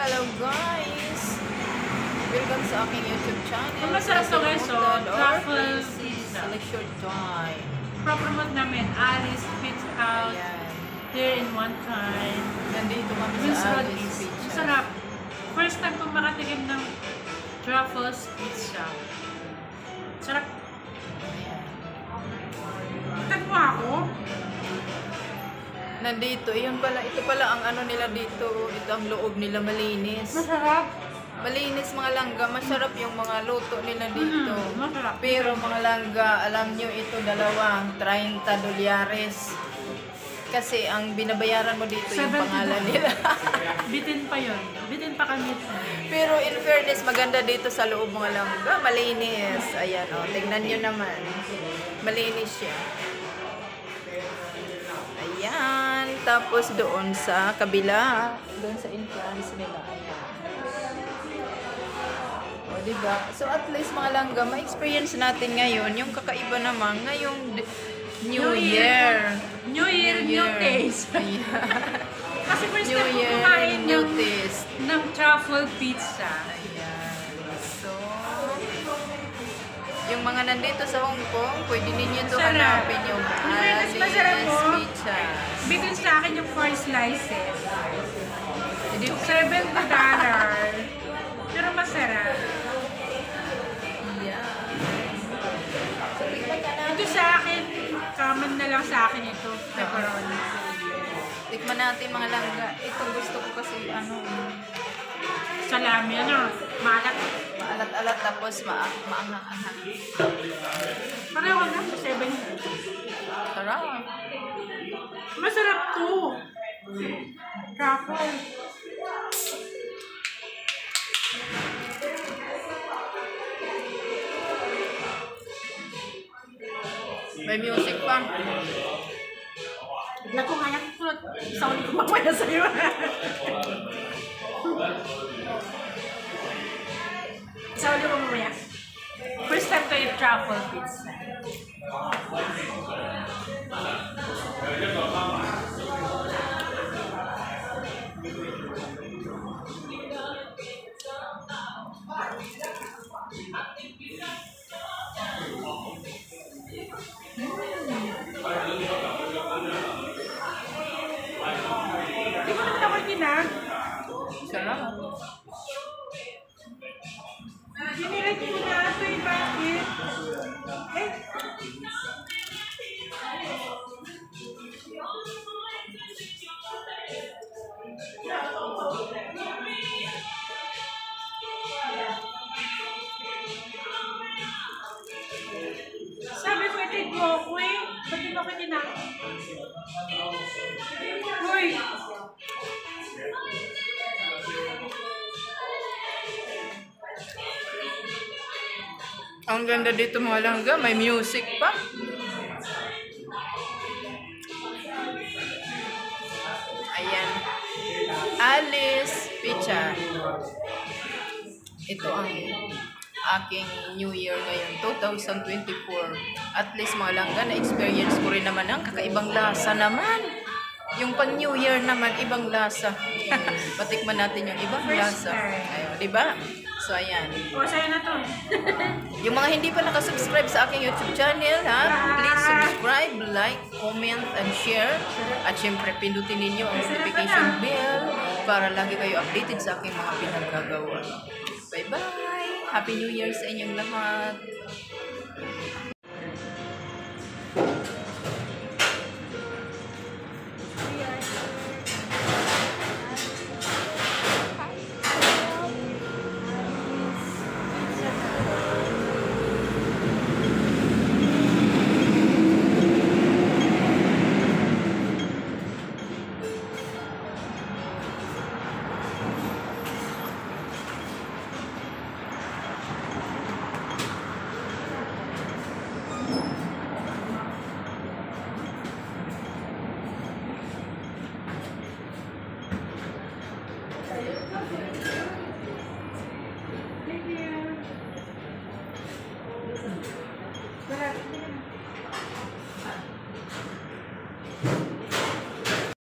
Hello guys! Welcome sa aking YouTube channel. Kung masarap to guys, so truffle pizza. Selection time. Pro-promote namin, Alice Pizza House. Ayan. Here in one time. Nandito kami Queens sa Road Alice East. Pizza. Masarap. First time kong makatikim ng truffles pizza. Sarap. Ayan. Tag mo ako. Nandito, yun pala, ito pala ang ano nila dito. Ito ang loob nila, malinis. Masarap. Malinis mga langga, masarap yung mga luto nila dito. Masarap. Pero mga langga, alam nyo ito dalawa, 30 dolyares. Kasi ang binabayaran mo dito yung 72. pangalan nila. Bitin pa yun. Bitin pa kami. Pero in fairness, maganda dito sa loob mga langga, malinis. Ayan o, tingnan nyo naman. Malinis siya. Ayan, tapos doon sa kabila, doon sa entrance nila. Ayan. O, diba? So at least mga langga, ma-experience natin ngayon, yung kakaiba naman, ngayong New Year. New Year, new taste. Ayan. Kasi first New time ko Year, kumain new ng, taste. ng truffle pizza. Ayan. So, yung mga nandito sa Hong Kong, pwede ninyo ito Sarap. hanapin yung Mas masarap Alice po. Pizza. Bigyan sa akin yung 4 slices. Hindi, $70. Pero masarap. yeah. So, tignan ka natin. Ito sa akin, common na lang sa akin ito, pepperoni. Tikman natin mga langga. Ito gusto ko kasi ano, Salami, ano, maalat. maalat-alat tapos maanghang-anghang. Pareho na, 7. Sarap. Masarap to. Truffle. May music pa. Naku, kaya ko. Sound ko mamaya sa'yo. Sound ko mamaya. First time ko yung truffle pizza. Di ko naman ako tinag. Sarap. Dinilag ko na ito yung bakit. Eh. Sabi ko ito mo ko eh. Ba't di mo ko tinag? Uy! Ang ganda dito mga langga, may music pa. Ayan. Alice Pizza. Ito ang aking New Year ngayon, 2024. At least mga langga, na-experience ko rin naman ang kakaibang lasa naman. Yung pang New Year naman, ibang lasa. Patikman natin yung ibang lasa. Ayun, diba? So, ayan. O, sa'yo na to. Yung mga hindi pa nakasubscribe sa aking YouTube channel, ha? Please subscribe, like, comment, and share. At syempre, pindutin ninyo ang notification bell para lagi kayo updated sa aking mga pinagagawa. Bye-bye! Happy New Year sa inyong lahat!